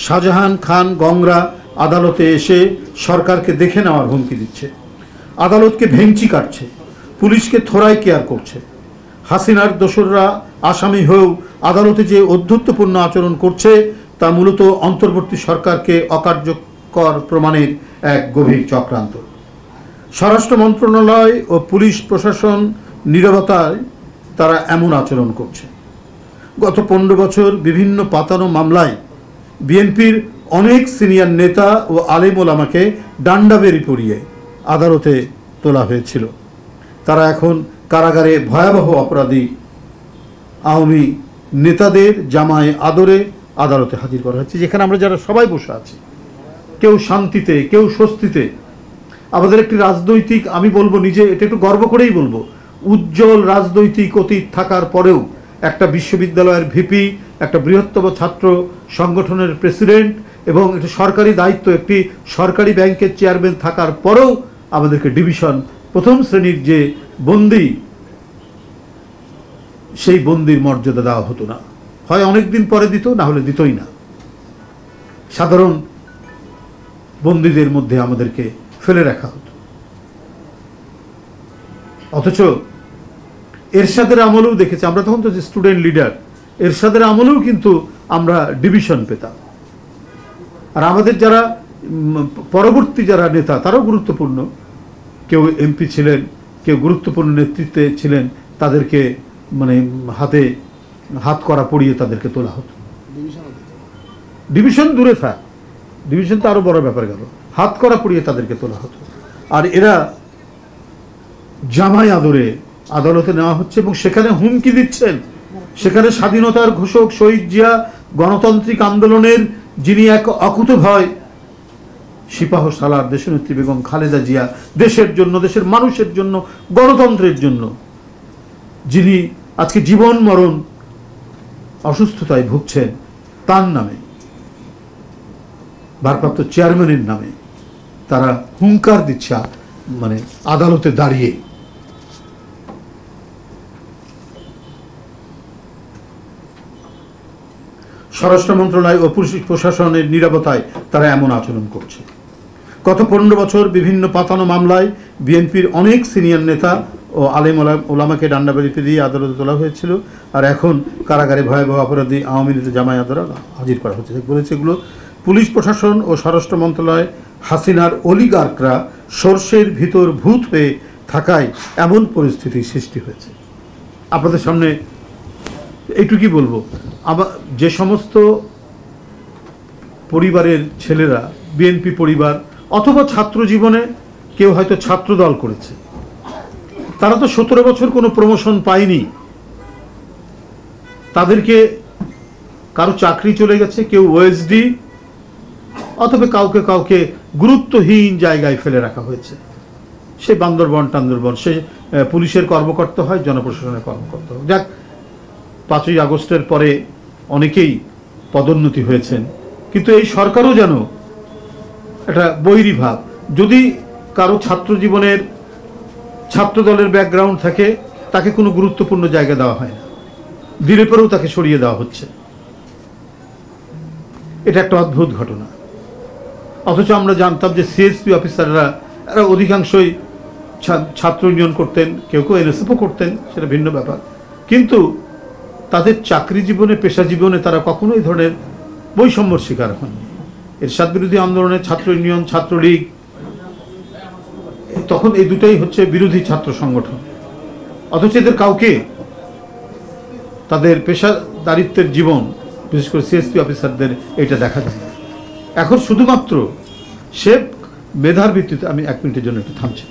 শাহজাহান খান গংরা আদালতে এসে সরকারকে দেখে নেওয়ার হুমকি দিচ্ছে, আদালতকে ভেঙচি কাটছে, পুলিশকে থোড়াই কেয়ার করছে। হাসিনার দোসররা আসামি হয়েও আদালতে যে অধ্যত্বপূর্ণ আচরণ করছে তা মূলত অন্তর্বর্তী সরকারকে অকার্যকর প্রমাণের এক গভীর চক্রান্ত। স্বরাষ্ট্র মন্ত্রণালয় ও পুলিশ প্রশাসন নীরবতায় তারা এমন আচরণ করছে। গত 15 বছর বিভিন্ন পাতানো মামলায় বিএনপির অনেক সিনিয়র নেতা ও আলেম ওলামাকে ডান্ডাবেরি পরিয়ে আদালতে তোলা হয়েছিল। তারা এখন কারাগারে ভয়াবহ অপরাধী আওয়ামী নেতাদের জামায় আদরে আদালতে হাজির করা হচ্ছে, যেখানে আমরা যারা সবাই বসে আছি, কেউ শান্তিতে, কেউ স্বস্তিতে। আমাদের একটি রাজনৈতিক, আমি বলবো নিজে এটা একটু গর্ব করেই বলবো, উজ্জ্বল রাজনৈতিক অতীত থাকার পরেও একটা বিশ্ববিদ্যালয়ের ভিপি, একটা বৃহত্তম ছাত্র সংগঠনের প্রেসিডেন্ট এবং একটা সরকারি দায়িত্ব, একটি সরকারি ব্যাংকের চেয়ারম্যান থাকার পরেও আমাদেরকে ডিভিশন, প্রথম শ্রেণীর যে বন্দি, সেই বন্দির মর্যাদা দেওয়া হতো না। হয় অনেকদিন পরে দিত, না হলে দিতই না। সাধারণ বন্দীদের মধ্যে আমাদেরকে ফেলে রাখা হতো। অথচ এরশাদের আমলেও দেখেছি আমরা, তখন তো যে স্টুডেন্ট লিডার, এরশাদের আমলেও কিন্তু আমরা ডিভিশন পেতাম। আর আমাদের যারা পরবর্তী যারা নেতা তারাও গুরুত্বপূর্ণ, কেউ এমপি ছিলেন, কেউ গুরুত্বপূর্ণ নেতৃত্বে ছিলেন, তাদেরকে মানে হাত করা পড়িয়ে তাদেরকে তোলা হতো। ডিভিশন দূরে থাক, ডিভিশন তো আরো বড় ব্যাপার গেল, হাত করা পড়িয়ে তাদেরকে তোলা হতো। আর এরা জামাই আদরে আদালতে নেওয়া হচ্ছে এবং সেখানে হুমকি দিচ্ছেন। সেখানে স্বাধীনতার ঘোষক শহীদ জিয়া, গণতান্ত্রিক আন্দোলনের যিনি এক অকুতোভয় সিপাহ সালার দেশনেত্রী বেগম খালেদা জিয়া, দেশের জন্য, দেশের মানুষের জন্য, গণতন্ত্রের জন্য যিনি আজকে জীবন মরণ অসুস্থতায় ভুগছেন, তার নামে, ভারপ্রাপ্ত চেয়ারম্যানের নামে তারা হুঙ্কার দিচ্ছে মানে আদালতে দাঁড়িয়ে। স্বরাষ্ট্র মন্ত্রণালয় ও পুলিশ প্রশাসনের নীরবতায় তারা এমন আচরণ করছে। গত 15 বছর বিভিন্ন পাতানো মামলায় বিএনপির অনেক সিনিয়র নেতা ও আলেম ওলামাকে ডান্ডাবেরিতে দিয়ে আদালতে তোলা হয়েছিল। আর এখন কারাগারে ভয়াবহ অপরাধী আওয়ামী লীগের জামাই আদরা হাজির করা হচ্ছে। বলেছে এগুলো পুলিশ প্রশাসন ও স্বরাষ্ট্র মন্ত্রণালয় হাসিনার অলিগার্করা সর্ষের ভিতর ভূত হয়ে থাকায় এমন পরিস্থিতি সৃষ্টি হয়েছে। আপনাদের সামনে এইটুকুই বলবো, যে সমস্ত পরিবারের ছেলেরা বিএনপি পরিবার অথবা ছাত্র জীবনে কেউ হয়তো ছাত্র দল করেছে, তারা তো 17 বছর কোনো প্রমোশন পায়নি। তাদেরকে কারো চাকরি চলে গেছে, কেউ ওএসডি, অথবা কাউকে কাউকে গুরুত্বহীন জায়গায় ফেলে রাখা হয়েছে। সে বান্দরবন টান্দরবন, সে পুলিশের কর্মকর্তা হয়, জনপ্রশাসনের কর্মকর্তা হয়। যাক, 5ই আগস্টের পরে অনেকেই পদোন্নতি হয়েছেন, কিন্তু এই সরকারও যেন একটা বৈরী ভাব। যদি কারো ছাত্র জীবনের ছাত্র দলের ব্যাকগ্রাউন্ড থাকে, তাকে কোনো গুরুত্বপূর্ণ জায়গা দেওয়া হয় না, দিলে পরেও তাকে সরিয়ে দেওয়া হচ্ছে। এটা একটা অদ্ভুত ঘটনা। অথচ আমরা জানতাম যে সিএসপি অফিসাররা এরা অধিকাংশই ছাত্র ইউনিয়ন করতেন, কেউ কেউ এনএসএফও করতেন, সেটা ভিন্ন ব্যাপার। কিন্তু তাদের চাকরি জীবনে, পেশা জীবনে তারা কখনোই ধরনের বৈষম্যর শিকার হননি। এরশাদ বিরোধী আন্দোলনের ছাত্র ইউনিয়ন, ছাত্রলীগ, তখন এই দুটাই হচ্ছে বিরোধী ছাত্র সংগঠন। অথচ এদের কাউকে তাদের পেশাদারিত্বের জীবন, বিশেষ করে সিএসপি অফিসারদের, এটা দেখা যায় না। এখন শুধুমাত্র সে মেধার ভিত্তিতে, আমি 1 মিনিটের জন্য একটু থামছি।